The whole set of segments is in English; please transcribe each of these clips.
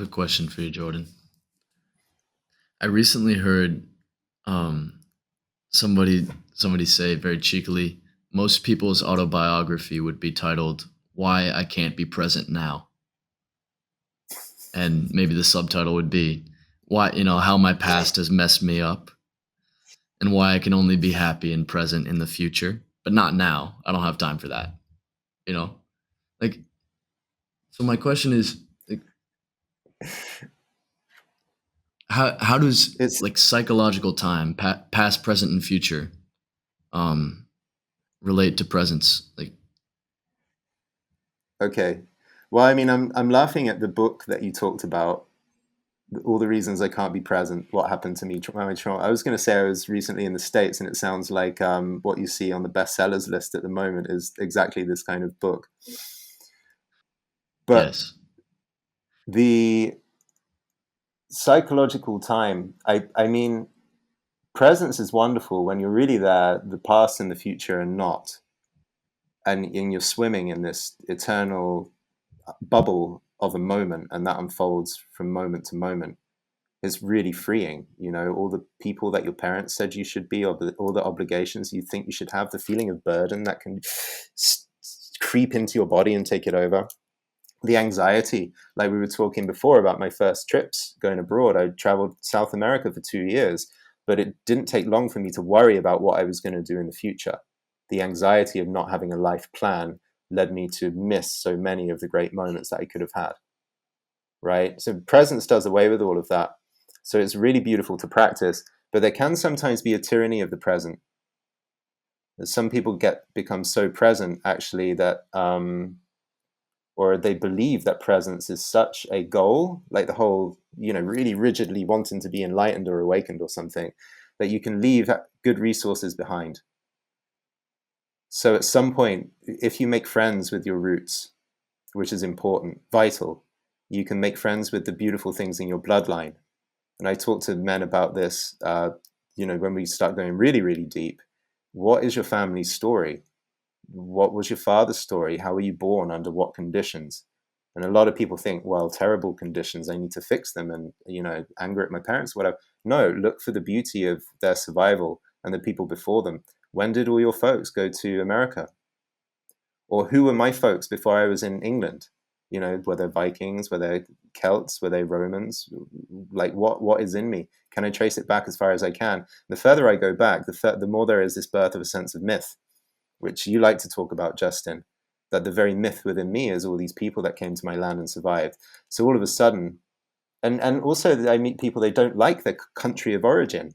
have a question for you, Jordan. I recently heard um, somebody somebody say very cheekily, most people's autobiography would be titled "Why I Can't Be Present Now," and maybe the subtitle would be "Why how my past has messed me up and why I can only be happy and present in the future, but not now. I don't have time for that." You know, like so. My question is, like, how does It's like psychological time, past, present, and future, um, relate to presence? Like, okay. Well, I mean, I'm laughing at the book that you talked about, all the reasons I can't be present, what happened to me, my trauma. I was going to say I was recently in the States, and it sounds like what you see on the bestsellers list at the moment is exactly this kind of book. But yes, the psychological time, I mean, presence is wonderful when you're really there. The past and the future are not, and you're swimming in this eternal bubble of a moment, and that unfolds from moment to moment. It's really freeing. All the people that your parents said you should be, or all the obligations you think you should have, the feeling of burden that can creep into your body and take it over. The anxiety, like we were talking before about my first trips going abroad. I traveled South America for 2 years, but it didn't take long for me to worry about what I was going to do in the future. The anxiety of not having a life plan led me to miss so many of the great moments that I could have had. Right? So presence does away with all of that. So it's really beautiful to practice, but there can sometimes be a tyranny of the present. Some people become so present actually that or they believe that presence is such a goal, like the whole, really rigidly wanting to be enlightened or awakened or something, that you can leave good resources behind. So at some point, if you make friends with your roots, which is important, vital, you can make friends with the beautiful things in your bloodline. And I talk to men about this, when we start going really, really deep. What is your family's story? What was your father's story? How were you born? Under what conditions? And a lot of people think, well, terrible conditions, I need to fix them and, anger at my parents, whatever. No, look for the beauty of their survival and the people before them. When did all your folks go to America? Or who were my folks before I was in England? Were they Vikings? Were they Celts? Were they Romans? Like, what is in me? Can I trace it back as far as I can? The further I go back, the more there is this birth of a sense of myth, which you like to talk about, Justin, that the very myth within me is all these people that came to my land and survived. So all of a sudden, and also I meet people, they don't like their country of origin.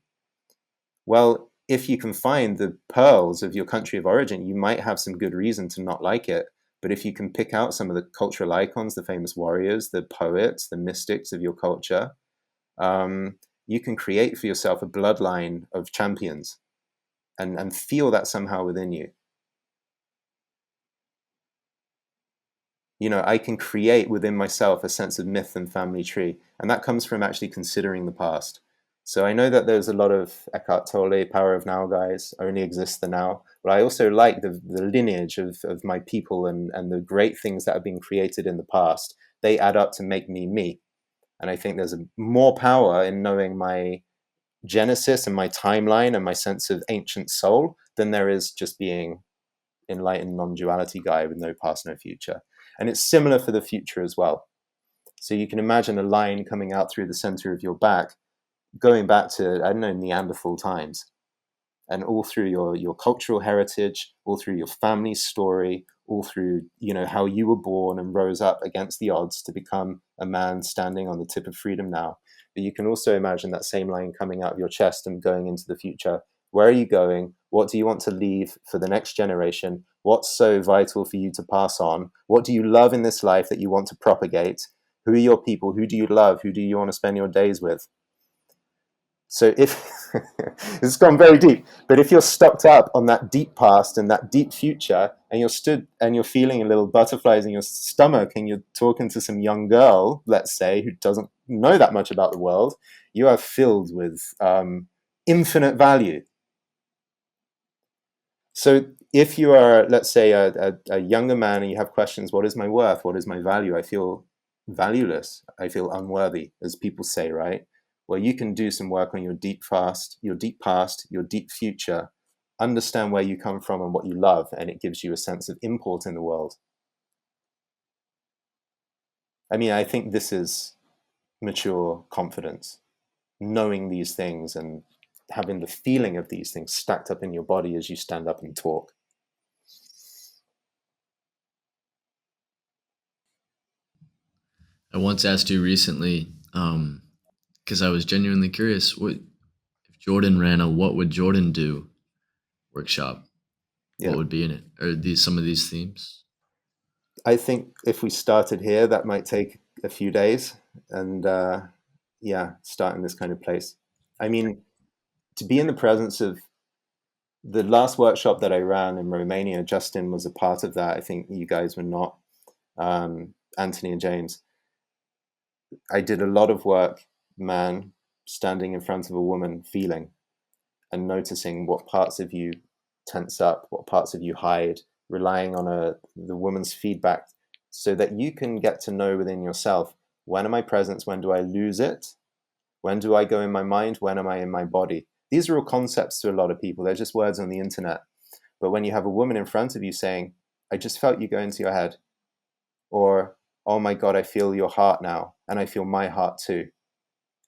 Well, if you can find the pearls of your country of origin, you might have some good reason to not like it. But if you can pick out some of the cultural icons, the famous warriors, the poets, the mystics of your culture, you can create for yourself a bloodline of champions and feel that somehow within you. I can create within myself a sense of myth and family tree. And that comes from actually considering the past. So I know that there's a lot of Eckhart Tolle, Power of Now guys, only exist the now. But I also like the lineage of my people and the great things that have been created in the past. They add up to make me me. And I think there's more power in knowing my genesis and my timeline and my sense of ancient soul than there is just being enlightened non-duality guy with no past, no future. And it's similar for the future as well. So you can imagine a line coming out through the center of your back, going back to, I don't know, Neanderthal times, and all through your cultural heritage, all through your family's story, all through, how you were born and rose up against the odds to become a man standing on the tip of freedom now. But you can also imagine that same line coming out of your chest and going into the future. Where are you going? What do you want to leave for the next generation? What's so vital for you to pass on? What do you love in this life that you want to propagate? Who are your people? Who do you love? Who do you want to spend your days with? So if it's gone very deep, but if you're stocked up on that deep past and that deep future, and you're stood and you're feeling a little butterflies in your stomach, and you're talking to some young girl, let's say, who doesn't know that much about the world, you are filled with infinite value. So if you are, let's say, a younger man and you have questions, what is my worth? What is my value? I feel valueless. I feel unworthy, as people say, right? Well, you can do some work on your deep past, your deep future, understand where you come from and what you love, and it gives you a sense of import in the world. I mean, I think this is mature confidence, knowing these things and having the feeling of these things stacked up in your body as you stand up and talk. I once asked you recently, because I was genuinely curious, what if Jordan ran a "What would Jordan do" workshop? Yeah. What would be in it? Or these some of these themes? I think if we started here, that might take a few days, and yeah, start in this kind of place. I mean, to be in the presence of the last workshop that I ran in Romania, Justin was a part of that. I think you guys were not, Anthony and James. I did a lot of work, man, standing in front of a woman, feeling and noticing what parts of you tense up, what parts of you hide, relying on the woman's feedback so that you can get to know within yourself, when am I present? When do I lose it? When do I go in my mind? When am I in my body? These are all concepts to a lot of people. They're just words on the internet. But when you have a woman in front of you saying, I just felt you go into your head, or, oh my God, I feel your heart now, and I feel my heart too.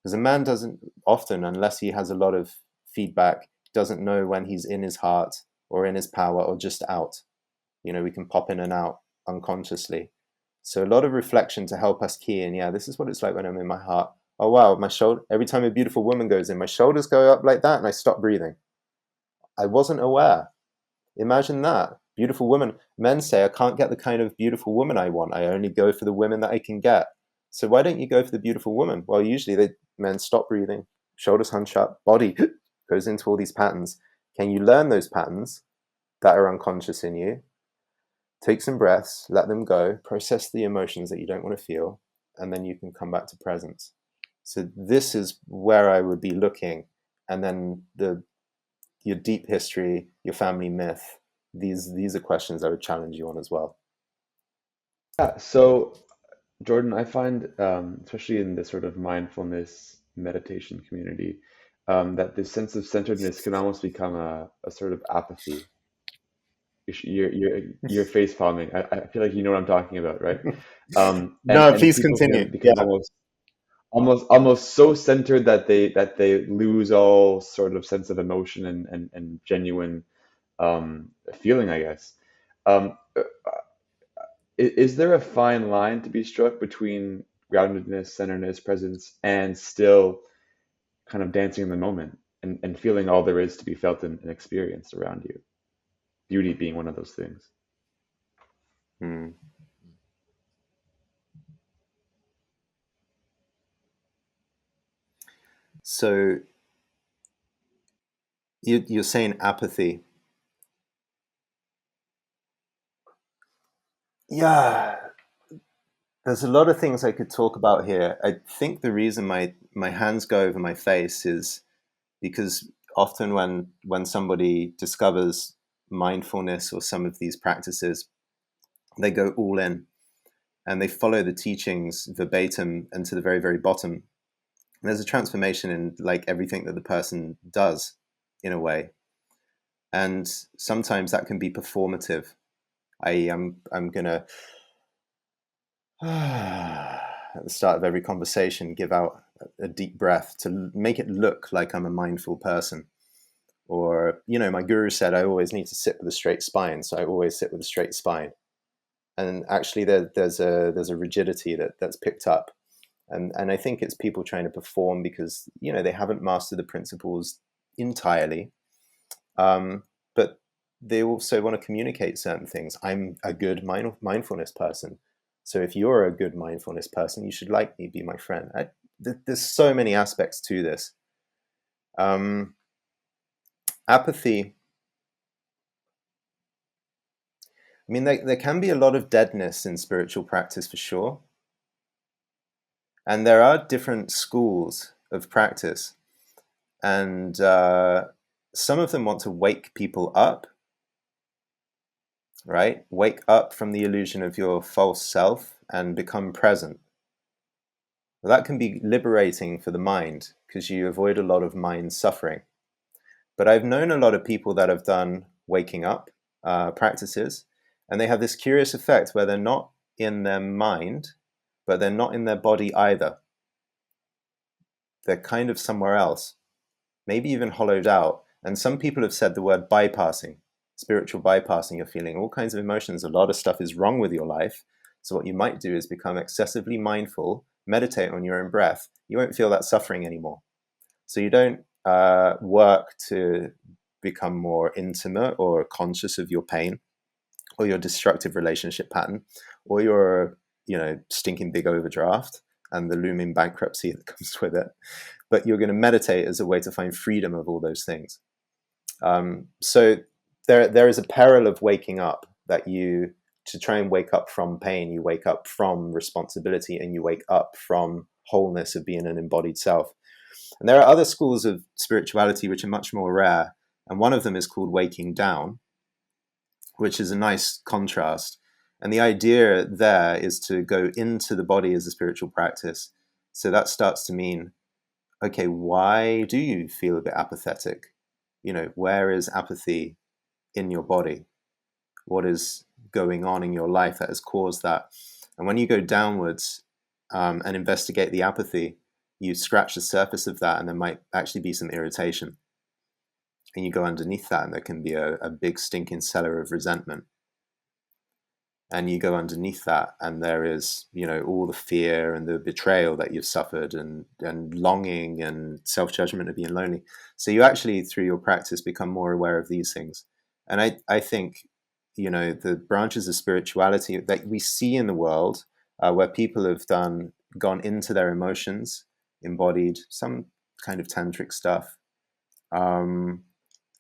Because a man doesn't often, unless he has a lot of feedback, doesn't know when he's in his heart or in his power or just out. You know, we can pop in and out unconsciously. So a lot of reflection to help us key in, yeah, this is what it's like when I'm in my heart. Oh wow, my shoulder, every time a beautiful woman goes in, my shoulders go up like that and I stop breathing. I wasn't aware. Imagine that. Beautiful woman. Men say, I can't get the kind of beautiful woman I want. I only go for the women that I can get. So why don't you go for the beautiful woman? Well, usually men stop breathing, shoulders hunch up, body goes into all these patterns. Can you learn those patterns that are unconscious in you? Take some breaths, let them go, process the emotions that you don't want to feel, and then you can come back to presence. So this is where I would be looking. And then your deep history, your family myth, these are questions I would challenge you on as well. Yeah, so Jordan, I find, especially in this sort of mindfulness meditation community, that this sense of centeredness can almost become a sort of apathy. You're face palming. I feel like you know what I'm talking about, right? No, And please people continue. can become Yeah. almost so centered that they lose all sort of sense of emotion and genuine feeling, I guess. Um, is there a fine line to be struck between groundedness, centeredness, presence, and still kind of dancing in the moment and feeling all there is to be felt and experienced around you? Beauty being one of those things. Hmm. So you're saying apathy. Yeah, there's a lot of things I could talk about here. I think the reason my hands go over my face is because often when somebody discovers mindfulness or some of these practices, they go all in and they follow the teachings verbatim and to the very, very bottom. And there's a transformation in like everything that the person does in a way. And sometimes that can be performative. I'm gonna at the start of every conversation give out a deep breath to make it look like I'm a mindful person. Or, you know, my guru said I always need to sit with a straight spine, so I always sit with a straight spine. And actually, there's a rigidity that's picked up, and I think it's people trying to perform because they haven't mastered the principles entirely, but they also want to communicate certain things. I'm a good mindfulness person, so if you're a good mindfulness person, you should like me, be my friend. There's so many aspects to this. Apathy. I mean, there can be a lot of deadness in spiritual practice for sure. And there are different schools of practice. And some of them want to wake people up, right? Wake up from the illusion of your false self and become present. Well, that can be liberating for the mind because you avoid a lot of mind suffering. But I've known a lot of people that have done waking up practices, and they have this curious effect where they're not in their mind, but they're not in their body either. They're kind of somewhere else, maybe even hollowed out. And some people have said the word bypassing, spiritual bypassing. You're feeling all kinds of emotions. A lot of stuff is wrong with your life. So what you might do is become excessively mindful, meditate on your own breath. You won't feel that suffering anymore. So you don't work to become more intimate or conscious of your pain or your destructive relationship pattern or your, stinking big overdraft and the looming bankruptcy that comes with it. But you're going to meditate as a way to find freedom of all those things. So there is a peril of waking up that to try and wake up from pain, you wake up from responsibility and you wake up from wholeness of being an embodied self. And there are other schools of spirituality which are much more rare. And one of them is called waking down, which is a nice contrast. And the idea there is to go into the body as a spiritual practice. So that starts to mean, okay, why do you feel a bit apathetic? Where is apathy in your body? What is going on in your life that has caused that? And when you go downwards and investigate the apathy, you scratch the surface of that and there might actually be some irritation. And you go underneath that and there can be a big stinking cellar of resentment. And you go underneath that and there is, all the fear and the betrayal that you've suffered and longing and self-judgment of being lonely. So you actually, through your practice, become more aware of these things. And I think, the branches of spirituality that we see in the world where people have gone into their emotions, embodied some kind of tantric stuff,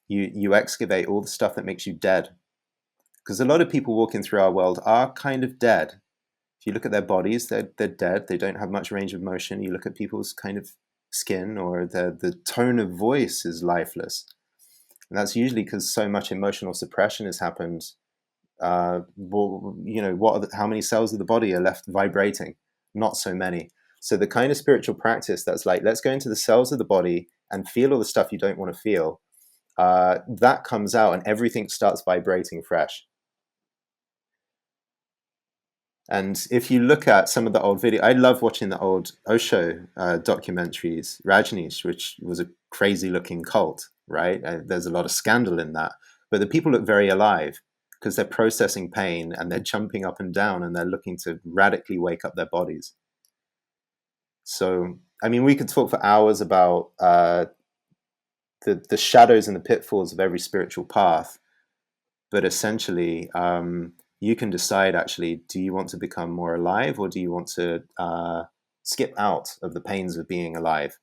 you excavate all the stuff that makes you dead. Because a lot of people walking through our world are kind of dead. If you look at their bodies, they're dead. They don't have much range of motion. You look at people's kind of skin or the tone of voice is lifeless. And that's usually because so much emotional suppression has happened. How many cells of the body are left vibrating? Not so many. So the kind of spiritual practice that's like, let's go into the cells of the body and feel all the stuff you don't want to feel. That comes out and everything starts vibrating fresh. And if you look at some of the old video, I love watching the old Osho documentaries, Rajneesh, which was a crazy looking cult, right? There's a lot of scandal in that. But the people look very alive because they're processing pain and they're jumping up and down and they're looking to radically wake up their bodies. So, we could talk for hours about the shadows and the pitfalls of every spiritual path. But essentially, you can decide actually, do you want to become more alive or do you want to skip out of the pains of being alive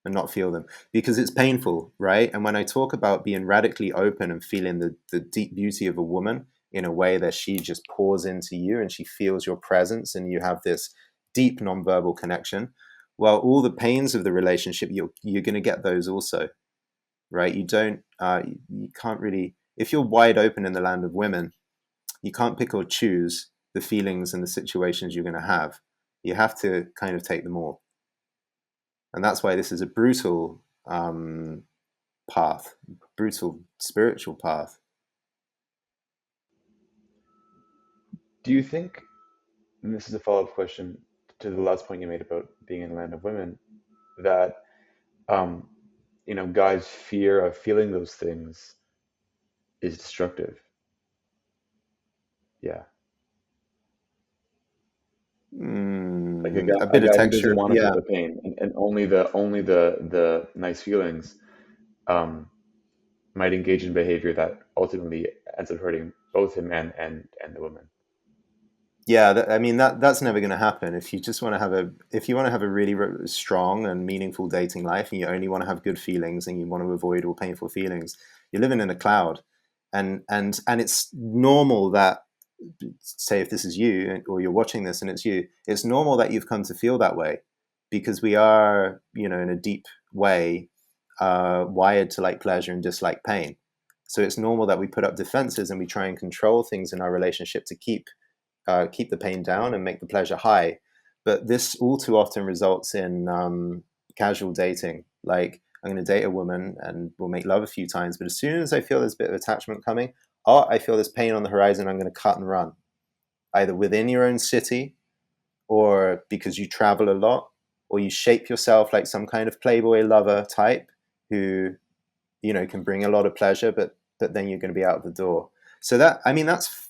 and not feel them? Because it's painful, right? And when I talk about being radically open and feeling the deep beauty of a woman in a way that she just pours into you and she feels your presence and you have this deep nonverbal connection, well, all the pains of the relationship, you're going to get those also, right? You can't really, if you're wide open in the land of women, you can't pick or choose the feelings and the situations you're going to have. You have to kind of take them all. And that's why this is a brutal path, brutal spiritual path. Do you think, and this is a follow-up question to the last point you made about being in the land of women, that guys' fear of feeling those things is destructive? Yeah. Like a A bit of guy who doesn't texture, want to yeah. feel the pain and only the nice feelings might engage in behavior that ultimately ends up hurting both him and the woman. Yeah, that's never going to happen. If you just want to have a really strong and meaningful dating life, and you only want to have good feelings, and you want to avoid all painful feelings, you're living in a cloud, and it's normal that, say, if this is you or you're watching this and it's you, it's normal that you've come to feel that way, because we are, in a deep way, wired to like pleasure and dislike pain. So it's normal that we put up defenses and we try and control things in our relationship to keep the pain down and make the pleasure high. But this all too often results in casual dating. Like, I'm going to date a woman and we'll make love a few times, but as soon as I feel there's a bit of attachment coming, I feel this pain on the horizon, I'm going to cut and run, either within your own city or because you travel a lot, or you shape yourself like some kind of playboy lover type who, can bring a lot of pleasure, but then you're going to be out the door. So that's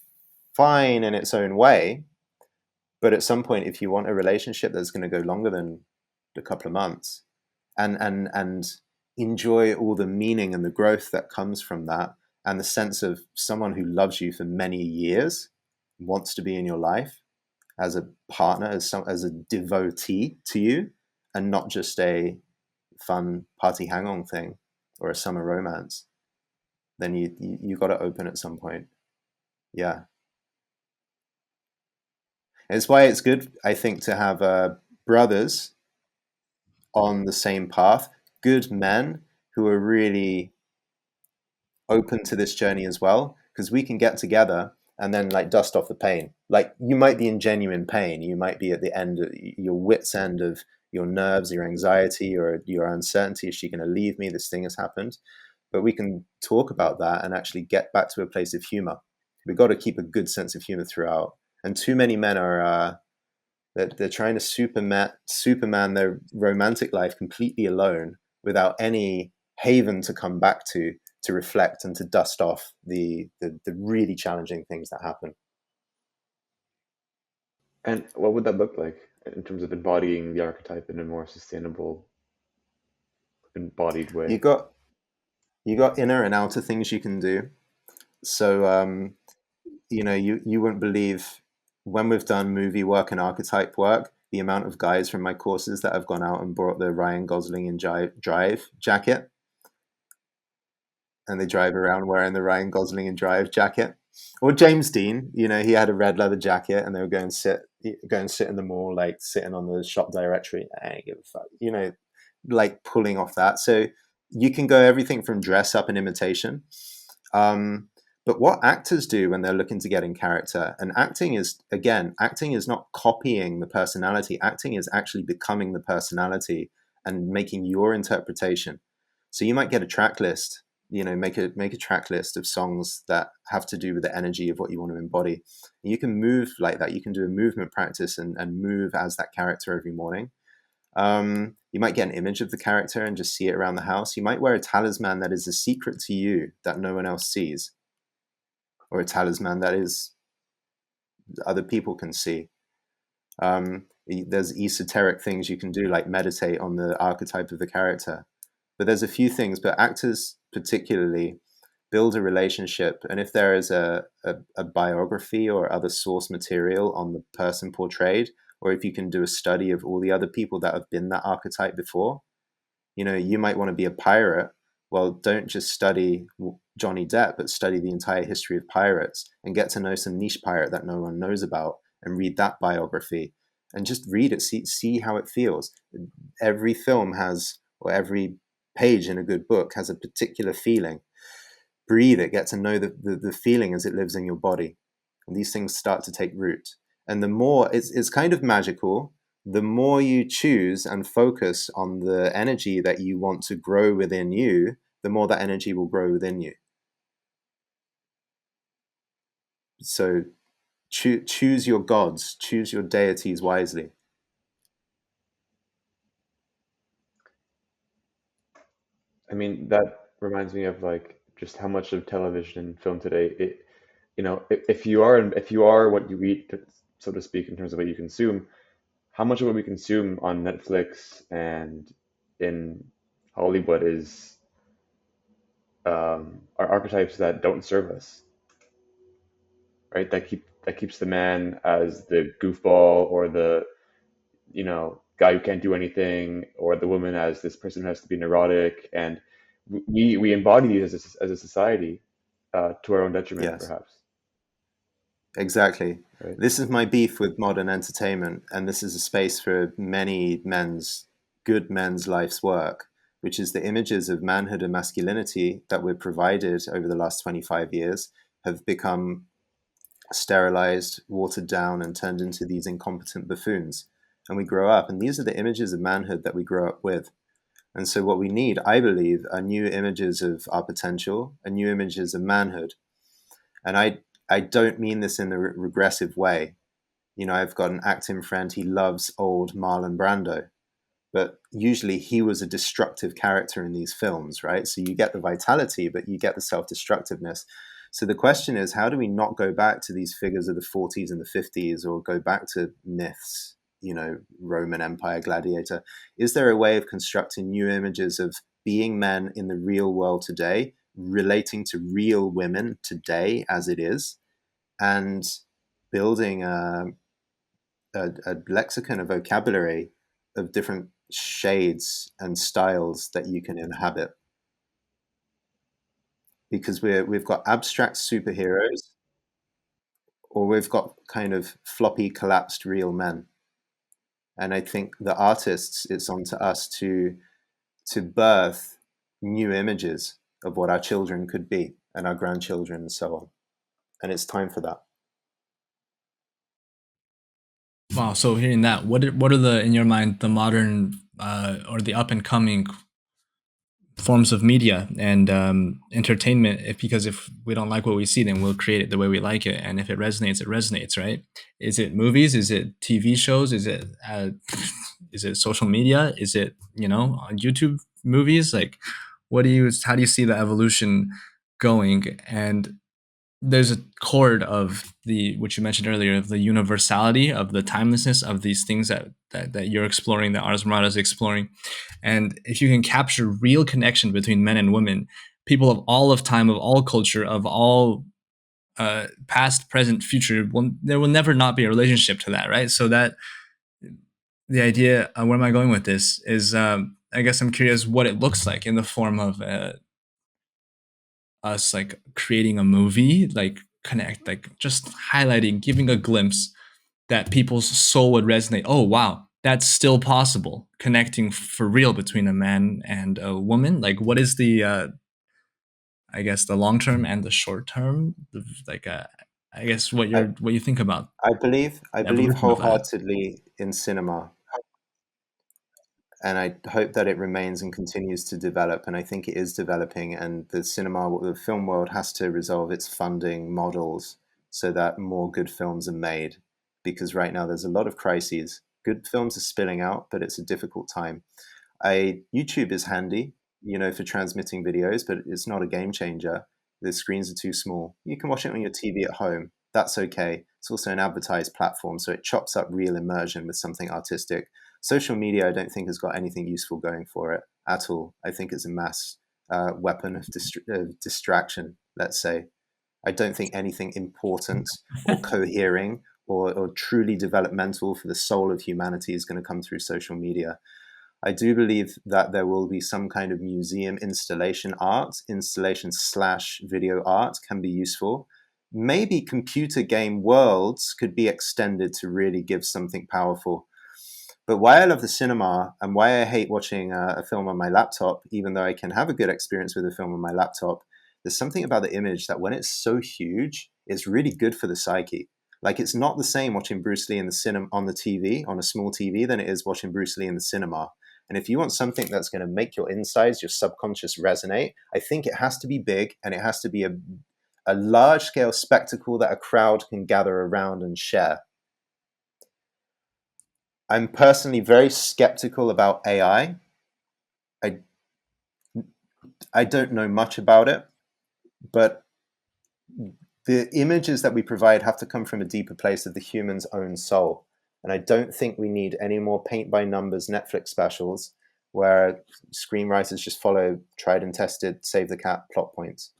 fine in its own way. But at some point, if you want a relationship that's going to go longer than a couple of months, and enjoy all the meaning and the growth that comes from that, and the sense of someone who loves you for many years, wants to be in your life as a partner, as a devotee to you, and not just a fun party hang-on thing or a summer romance, then you got to open at some point. Yeah. It's why it's good, I think, to have brothers on the same path, good men who are really open to this journey as well, because we can get together and then like dust off the pain. Like, you might be in genuine pain, you might be at the end of your wit's end of your nerves, your anxiety, or your uncertainty. Is she going to leave me? This thing has happened. But we can talk about that and actually get back to a place of humor. We've got to keep a good sense of humor throughout. And too many men are they're trying to Superman their romantic life completely alone, without any haven to come back to reflect and to dust off the really challenging things that happen. And what would that look like in terms of embodying the archetype in a more sustainable, embodied You way? got inner and outer things you can do. So you wouldn't believe, when we've done movie work and archetype work, the amount of guys from my courses that have gone out and bought the Ryan Gosling and Drive jacket, and they drive around wearing the Ryan Gosling and Drive jacket. Or James Dean, he had a red leather jacket, and they would go and sit in the mall, like sitting on the shop directory. I ain't give a fuck, like pulling off that. So you can go everything from dress up and imitation. But what actors do when they're looking to get in character, and acting is not copying the personality. Acting is actually becoming the personality and making your interpretation. So you might get a track list, make a track list of songs that have to do with the energy of what you want to embody. And you can move like that. You can do a movement practice and move as that character every morning. You might get an image of the character and just see it around the house. You might wear a talisman that is a secret to you that no one else sees, or a talisman that is other people can see. There's esoteric things you can do, like meditate on the archetype of the character. But there's a few things, but actors particularly build a relationship. And if there is a biography or other source material on the person portrayed, or if you can do a study of all the other people that have been that archetype before, you might want to be a pirate. Well, don't just study Johnny Depp, but study the entire history of pirates and get to know some niche pirate that no one knows about, and read that biography and just read it, see how it feels. Every film has, or every page in a good book has a particular feeling. Breathe it, get to know the feeling as it lives in your body. And these things start to take root. And the more, it's kind of magical, the more you choose and focus on the energy that you want to grow within you, the more that energy will grow within you. So choose your gods, choose your deities wisely. I mean, that reminds me of like just how much of television and film today, if you are what you eat, so to speak, in terms of what you consume, how much of what we consume on Netflix and in Hollywood is are archetypes that don't serve us, right? That keeps the man as the goofball, or the guy who can't do anything, or the woman as this person who has to be neurotic, and we embody these as a society, to our own detriment, Yes, perhaps, exactly. right? This is my beef with modern entertainment, and this is a space for good men's life's work, which is the images of manhood and masculinity that we're provided over the last 25 years have become sterilized, watered down, and turned into these incompetent buffoons. and we grow up, and these are the images of manhood that we grow up with. And so what we need, I believe, are new images of our potential and new images of manhood. And I don't mean this in a regressive way. You know, I've got an acting friend, he loves old Marlon Brando, but usually he was a destructive character in these films, right? So you get the vitality, but you get the self-destructiveness. So the question is, how do we not go back to these figures of the 40s and the 50s, or go back to myths, you know, Roman Empire, gladiator? Is there a way of constructing new images of being men in the real world today, relating to real women today as it is, and building a lexicon, a vocabulary of different shades and styles that you can inhabit? Because we've got abstract superheroes, or we've got kind of floppy, collapsed real men. And I think the artists, it's on to us to birth new images of what our children could be, and our grandchildren, and so on. And it's time for that. Wow. So hearing that, what are the, in your mind, the modern or the up and coming forms of media and entertainment? Because if we don't like what we see, then we'll create it the way we like it, and if it resonates, right? Is it movies? Is it TV shows? Is it social media? Is it, you know, on YouTube movies? Like, how do you see the evolution going? And there's a chord of the, which you mentioned earlier, of the universality, of the timelessness of these things that you're exploring, that Ars Amorata is exploring. And if you can capture real connection between men and women, people of all of time, of all culture, of all past, present, future, there will never not be a relationship to that, right? So that the idea, where am I going with this, is I guess I'm curious what it looks like in the form of us like creating a movie, like just highlighting, giving a glimpse that people's soul would resonate. Oh wow, that's still possible, connecting for real between a man and a woman. Like, what is the I guess the long term and the short term, I guess what you think about I believe evolution of that. wholeheartedly in cinema, and I hope that it remains and continues to develop. And I think it is developing. And the film world has to resolve its funding models so that more good films are made. Because right now there's a lot of crises. Good films are spilling out, but it's a difficult time. YouTube is handy, you know, for transmitting videos, but it's not a game changer. The screens are too small. You can watch it on your TV at home. That's okay. It's also an advertised platform, so it chops up real immersion with something artistic. Social media, I don't think, has got anything useful going for it at all. I think it's a mass weapon of distraction, let's say. I don't think anything important or cohering or truly developmental for the soul of humanity is going to come through social media. I do believe that there will be some kind of museum installation / video art can be useful. Maybe computer game worlds could be extended to really give something powerful. But why I love the cinema and why I hate watching a film on my laptop, even though I can have a good experience with a film on my laptop, there's something about the image that when it's so huge, it's really good for the psyche. Like, it's not the same watching Bruce Lee in the cinema on the TV, on a small TV, than it is watching Bruce Lee in the cinema. And if you want something that's going to make your insides, your subconscious resonate, I think it has to be big, and it has to be a large-scale spectacle that a crowd can gather around and share. I'm personally very skeptical about AI. I don't know much about it, but the images that we provide have to come from a deeper place of the human's own soul. And I don't think we need any more paint-by-numbers Netflix specials where screenwriters just follow tried and tested, save the cat plot points.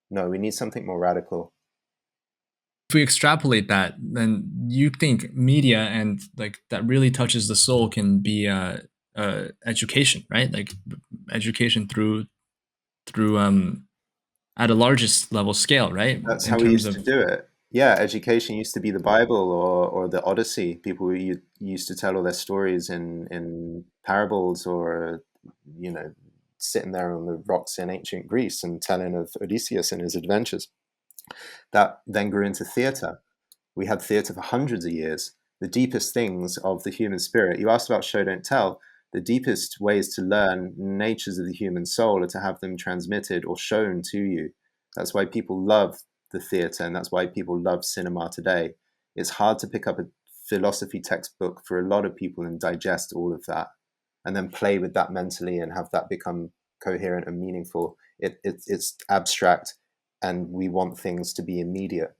No, we need something more radical. If we extrapolate that, then you think media and like that really touches the soul can be education, right? Like education through at a largest level scale, right? That's how we used to do it. Yeah, education used to be the Bible or the Odyssey. People used to tell all their stories in parables, or, you know, sitting there on the rocks in ancient Greece and telling of Odysseus and his adventures. That then grew into theatre. We had theatre for hundreds of years. the deepest things of the human spirit. You asked about show, don't tell. The deepest ways to learn natures of the human soul are to have them transmitted or shown to you. That's why people love the theatre, and that's why people love cinema today. It's hard to pick up a philosophy textbook for a lot of people and digest all of that, and then play with that mentally and have that become coherent and meaningful. It's abstract, and we want things to be immediate,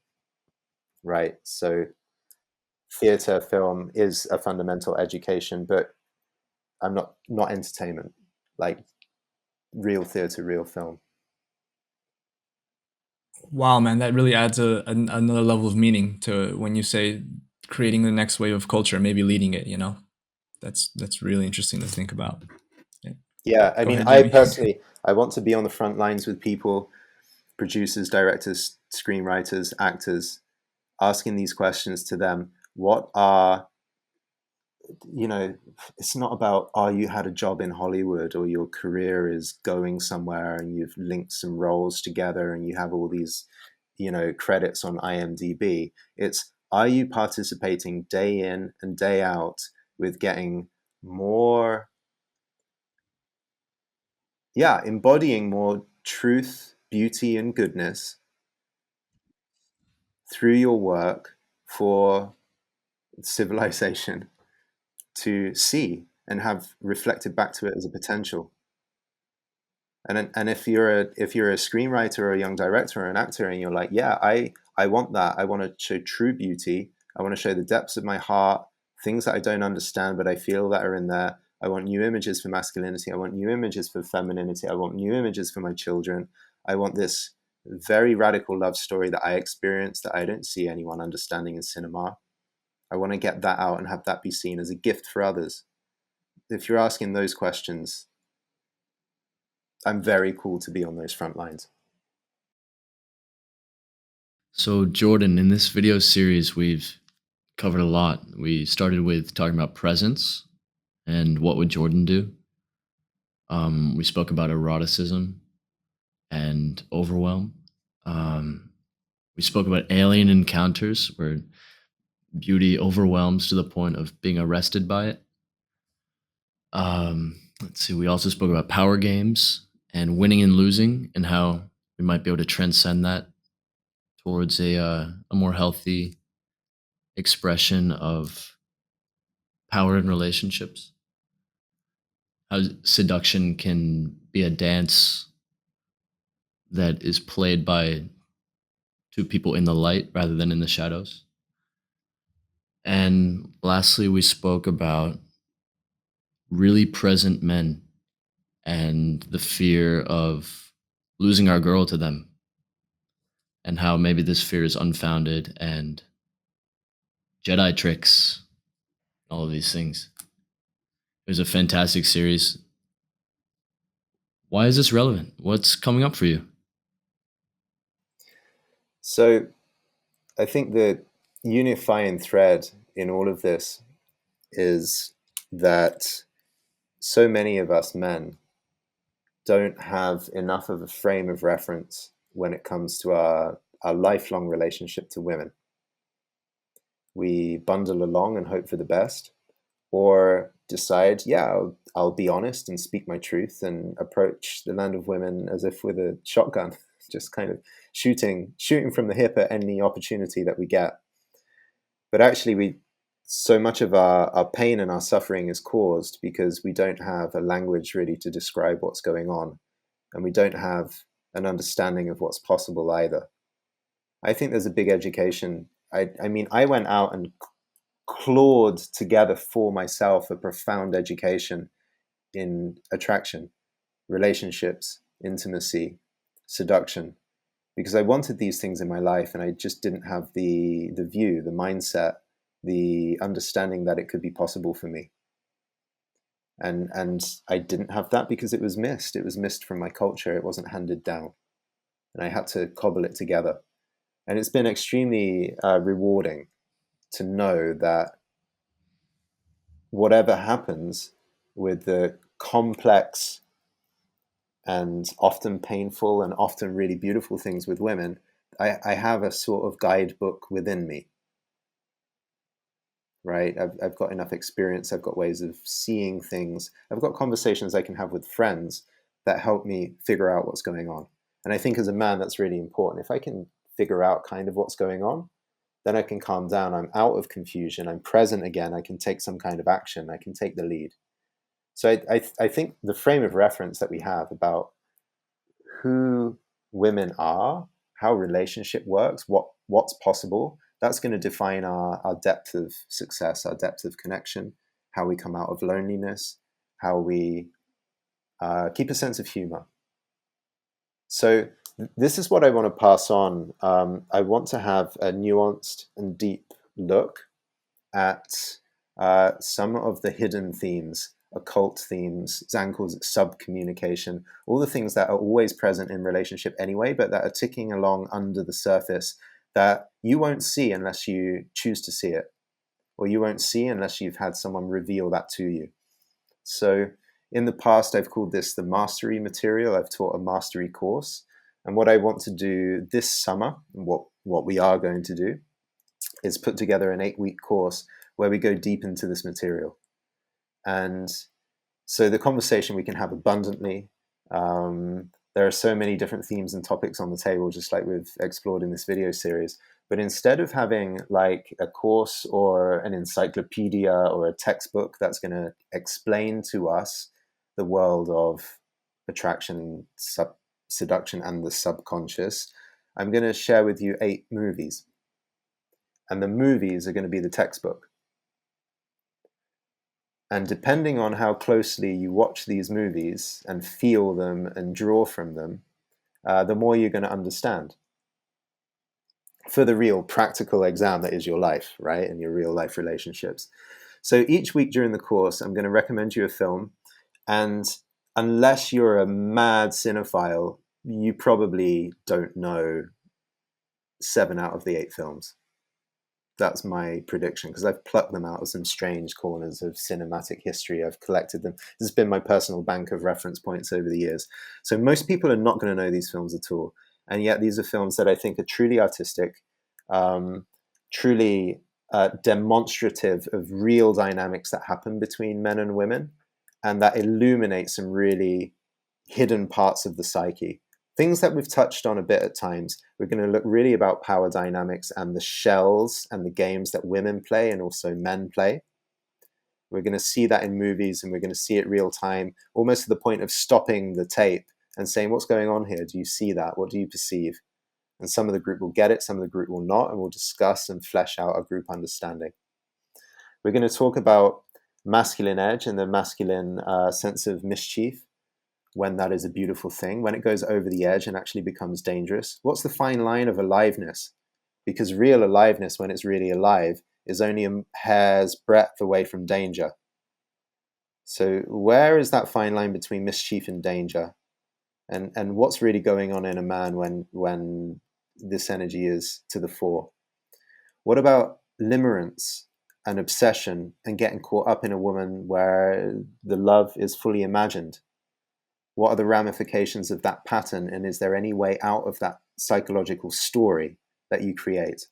right? So theatre, film is a fundamental education, but I'm not entertainment, like real theatre, real film. Wow, man, that really adds another level of meaning to when you say creating the next wave of culture, maybe leading it. That's really interesting to think about. Yeah, I Go mean, ahead, I Jimmy. personally, I want to be on the front lines with people, producers, directors, screenwriters, actors, asking these questions to them. What are, it's not about, you had a job in Hollywood or your career is going somewhere and you've linked some roles together and you have all these, credits on IMDb. It's, are you participating day in and day out with getting more, embodying more truth, beauty, and goodness through your work for civilization to see and have reflected back to it as a potential. And if you're a screenwriter or a young director or an actor and you're like, yeah, I want that. I want to show true beauty. I want to show the depths of my heart, things that I don't understand, but I feel that are in there. I want new images for masculinity. I want new images for femininity. I want new images for my children. I want this very radical love story that I experienced that I don't see anyone understanding in cinema. I want to get that out and have that be seen as a gift for others. If you're asking those questions, I'm very cool to be on those front lines. So, Jordan, in this video series, we've covered a lot. We started with talking about presence and what would Jordan do. We spoke about eroticism and overwhelm. We spoke about alien encounters where beauty overwhelms to the point of being arrested by it. Let's see, we also spoke about power games and winning and losing and how we might be able to transcend that towards a more healthy expression of power in relationships. How seduction can be a dance that is played by two people in the light rather than in the shadows. And lastly, we spoke about really present men and the fear of losing our girl to them, and how maybe this fear is unfounded and Jedi tricks, all of these things. It was a fantastic series. Why is this relevant? What's coming up for you? So I think the unifying thread in all of this is that so many of us men don't have enough of a frame of reference when it comes to our lifelong relationship to women. We bundle along and hope for the best, or decide, I'll be honest and speak my truth and approach the land of women as if with a shotgun, just kind of shooting from the hip at any opportunity that we get. But actually, so much of our pain and our suffering is caused because we don't have a language really to describe what's going on, and we don't have an understanding of what's possible either. I think there's a big education. I mean, I went out and clawed together for myself a profound education in attraction, relationships, intimacy, seduction, because I wanted these things in my life and I just didn't have the view, the mindset, the understanding that it could be possible for me. And I didn't have that because it was missed. It was missed from my culture. It wasn't handed down. And I had to cobble it together. And it's been extremely rewarding to know that whatever happens with the complex and often painful and often really beautiful things with women, I have a sort of guidebook within me. right? I've got enough experience. I've got ways of seeing things. I've got conversations I can have with friends that help me figure out what's going on. And I think as a man, that's really important. If I can figure out kind of what's going on, then I can calm down. I'm out of confusion. I'm present again. I can take some kind of action. I can take the lead. So I think the frame of reference that we have about who women are, how relationship works, what's possible, that's going to define our depth of success, our depth of connection, how we come out of loneliness, how we keep a sense of humor. So this is what I want to pass on. I want to have a nuanced and deep look at some of the hidden themes, occult themes, Zhang calls it sub-communication, all the things that are always present in relationship anyway, but that are ticking along under the surface that you won't see unless you choose to see it, or you won't see unless you've had someone reveal that to you. So in the past, I've called this the mastery material. I've taught a mastery course. And what I want to do this summer, and what we are going to do, is put together an 8-week course where we go deep into this material. And so the conversation we can have abundantly. There are so many different themes and topics on the table, just like we've explored in this video series. But instead of having like a course or an encyclopedia or a textbook that's going to explain to us the world of attraction, seduction, and the subconscious, I'm going to share with you 8 movies. And the movies are going to be the textbook. And depending on how closely you watch these movies and feel them and draw from them, the more you're going to understand for the real practical exam that is your life, right? And your real life relationships. So each week during the course, I'm going to recommend you a film. And unless you're a mad cinephile, you probably don't know 7 out of the 8 films. That's my prediction, because I've plucked them out of some strange corners of cinematic history. I've collected them. This has been my personal bank of reference points over the years. So most people are not going to know these films at all. And yet these are films that I think are truly artistic, truly demonstrative of real dynamics that happen between men and women, and that illuminate some really hidden parts of the psyche. Things that we've touched on a bit at times. We're going to look really about power dynamics and the shells and the games that women play and also men play. We're going to see that in movies, and we're going to see it real time, almost to the point of stopping the tape and saying, what's going on here? Do you see that? What do you perceive? And some of the group will get it, some of the group will not, and we'll discuss and flesh out a group understanding. We're going to talk about masculine edge and the masculine sense of mischief, when that is a beautiful thing, when it goes over the edge and actually becomes dangerous. What's the fine line of aliveness? Because real aliveness, when it's really alive, is only a hair's breadth away from danger. So where is that fine line between mischief and danger? And what's really going on in a man when this energy is to the fore? What about limerence and obsession and getting caught up in a woman where the love is fully imagined? What are the ramifications of that pattern? And is there any way out of that psychological story that you create?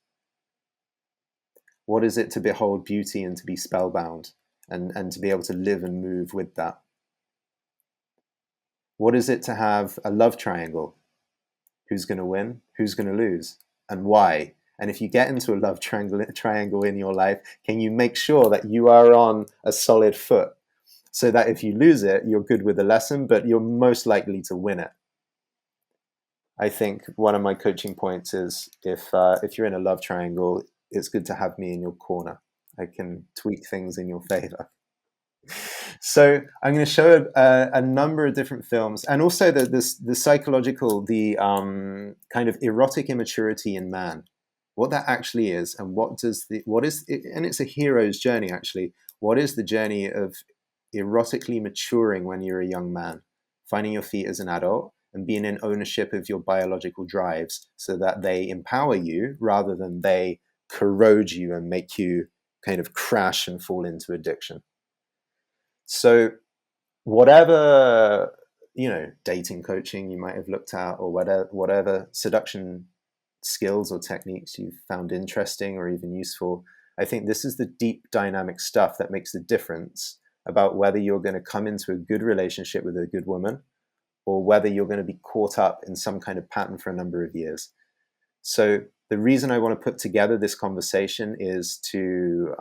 What is it to behold beauty and to be spellbound and to be able to live and move with that? What is it to have a love triangle? Who's going to win? Who's going to lose? And why? And if you get into a love triangle in your life, can you make sure that you are on a solid foot? So that if you lose it, you're good with the lesson, but you're most likely to win it. I think one of my coaching points is if you're in a love triangle, it's good to have me in your corner. I can tweak things in your favor. So I'm going to show a number of different films, and also the psychological, the kind of erotic immaturity in man, what that actually is, and and it's a hero's journey actually. What is the journey of erotically maturing when you're a young man, finding your feet as an adult and being in ownership of your biological drives so that they empower you rather than they corrode you and make you kind of crash and fall into addiction. So whatever, dating coaching you might have looked at, or whatever seduction skills or techniques you've found interesting or even useful, I think this is the deep dynamic stuff that makes the difference about whether you're going to come into a good relationship with a good woman or whether you're going to be caught up in some kind of pattern for a number of years. So the reason I want to put together this conversation is to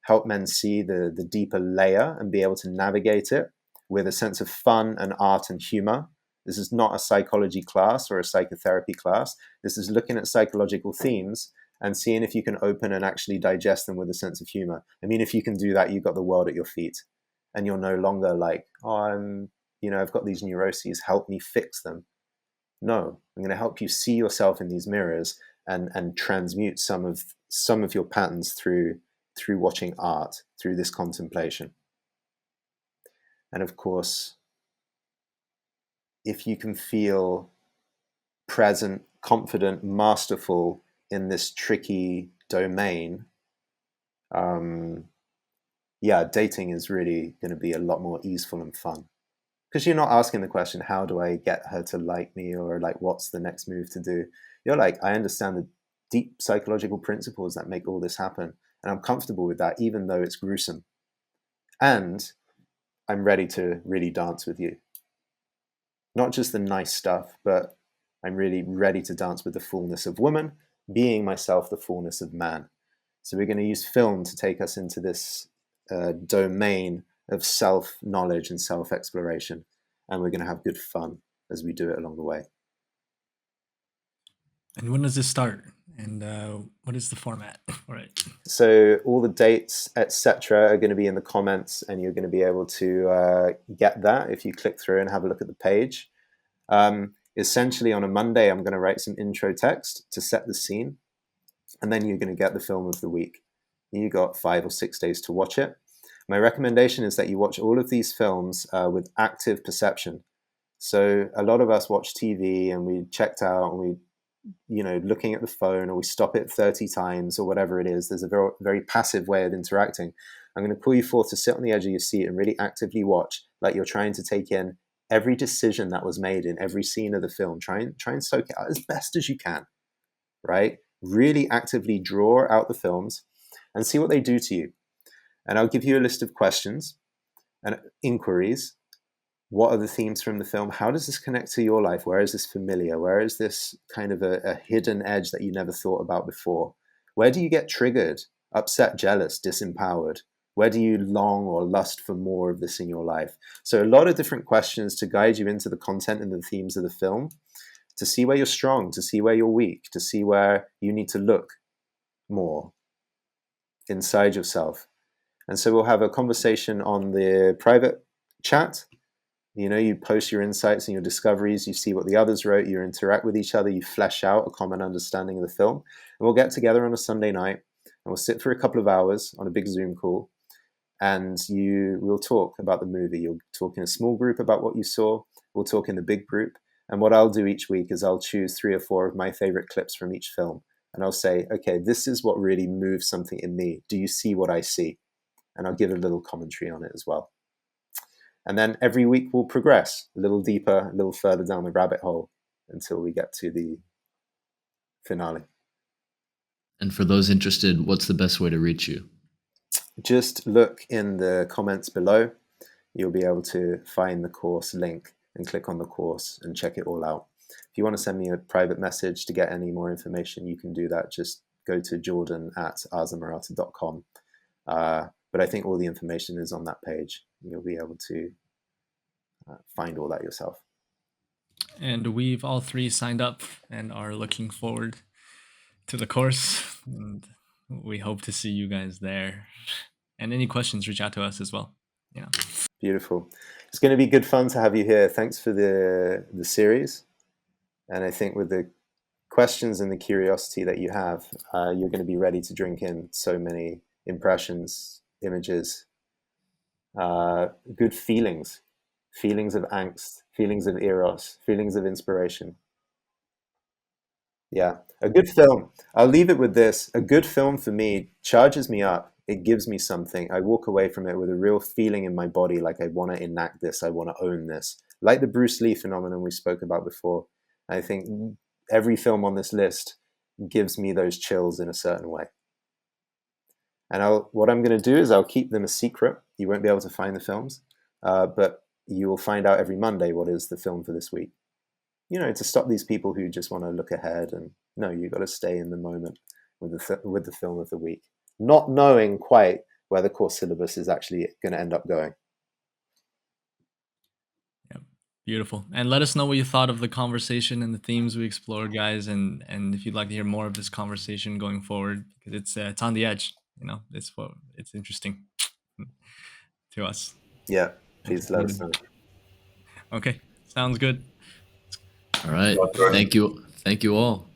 help men see the deeper layer and be able to navigate it with a sense of fun and art and humor. This is not a psychology class or a psychotherapy class. This is looking at psychological themes and seeing if you can open and actually digest them with a sense of humor. I mean, if you can do that, you've got the world at your feet, and you're no longer like, oh, I've got these neuroses, help me fix them. No, I'm going to help you see yourself in these mirrors and transmute some of your patterns through watching art, through this contemplation. And of course, if you can feel present, confident, masterful in this tricky domain, dating is really going to be a lot more easeful and fun. Because you're not asking the question, how do I get her to like me, or like, what's the next move to do? You're like, I understand the deep psychological principles that make all this happen, and I'm comfortable with that, even though it's gruesome. And I'm ready to really dance with you. Not just the nice stuff, but I'm really ready to dance with the fullness of woman, being myself the fullness of man. So we're going to use film to take us into this domain of self-knowledge and self-exploration. And we're going to have good fun as we do it along the way. And when does this start? And what is the format for it? So all the dates, etc., are going to be in the comments, and you're going to be able to get that if you click through and have a look at the page. Essentially, on a Monday, I'm going to write some intro text to set the scene, and then you're going to get the film of the week. You got 5 or 6 days to watch it. My recommendation is that you watch all of these films with active perception. So a lot of us watch TV and we checked out and we, looking at the phone, or we stop it 30 times or whatever it is. There's a very, very passive way of interacting. I'm going to pull you forth to sit on the edge of your seat and really actively watch, like you're trying to take in every decision that was made in every scene of the film. Try and soak it out as best as you can, right? Really actively draw out the films and see what they do to you. And I'll give you a list of questions and inquiries. What are the themes from the film? How does this connect to your life? Where is this familiar? Where is this kind of a hidden edge that you never thought about before? Where do you get triggered, upset, jealous, disempowered? Where do you long or lust for more of this in your life? So a lot of different questions to guide you into the content and the themes of the film, to see where you're strong, to see where you're weak, to see where you need to look more inside yourself. And so we'll have a conversation on the private chat. You post your insights and your discoveries, you see what the others wrote, you interact with each other, you flesh out a common understanding of the film. And we'll get together on a Sunday night and we'll sit for a couple of hours on a big Zoom call, and we'll talk about the movie. You'll talk in a small group about what you saw. We'll talk in the big group. And what I'll do each week is I'll choose 3 or 4 of my favorite clips from each film. And I'll say, okay, this is what really moves something in me. Do you see what I see? And I'll give a little commentary on it as well. And then every week we'll progress a little deeper, a little further down the rabbit hole until we get to the finale. And for those interested, what's the best way to reach you? Just look in the comments below. You'll be able to find the course link and click on the course and check it all out. If you want to send me a private message to get any more information, you can do that. Just go to jordan@arsamorata.com. But I think all the information is on that page. You'll be able to find all that yourself. And we've all 3 signed up and are looking forward to the course. And we hope to see you guys there. And any questions, reach out to us as well. Yeah. Beautiful. It's going to be good fun to have you here. Thanks for the series. And I think with the questions and the curiosity that you have, you're going to be ready to drink in so many impressions, images, good feelings of angst, feelings of eros, feelings of inspiration. Yeah, a good film. I'll leave it with this. A good film for me charges me up. It gives me something. I walk away from it with a real feeling in my body, like I want to enact this. I want to own this. Like the Bruce Lee phenomenon we spoke about before. I think every film on this list gives me those chills in a certain way. And what I'm going to do is I'll keep them a secret. You won't be able to find the films, but you will find out every Monday what is the film for this week. To stop these people who just want to look ahead. And no, you've got to stay in the moment with the film of the week, not knowing quite where the course syllabus is actually going to end up going. Beautiful. And let us know what you thought of the conversation and the themes we explored, guys. And if you'd like to hear more of this conversation going forward, because it's on the edge. It's interesting to us. Yeah, please let us know. Okay, sounds good. All right. Thank you all.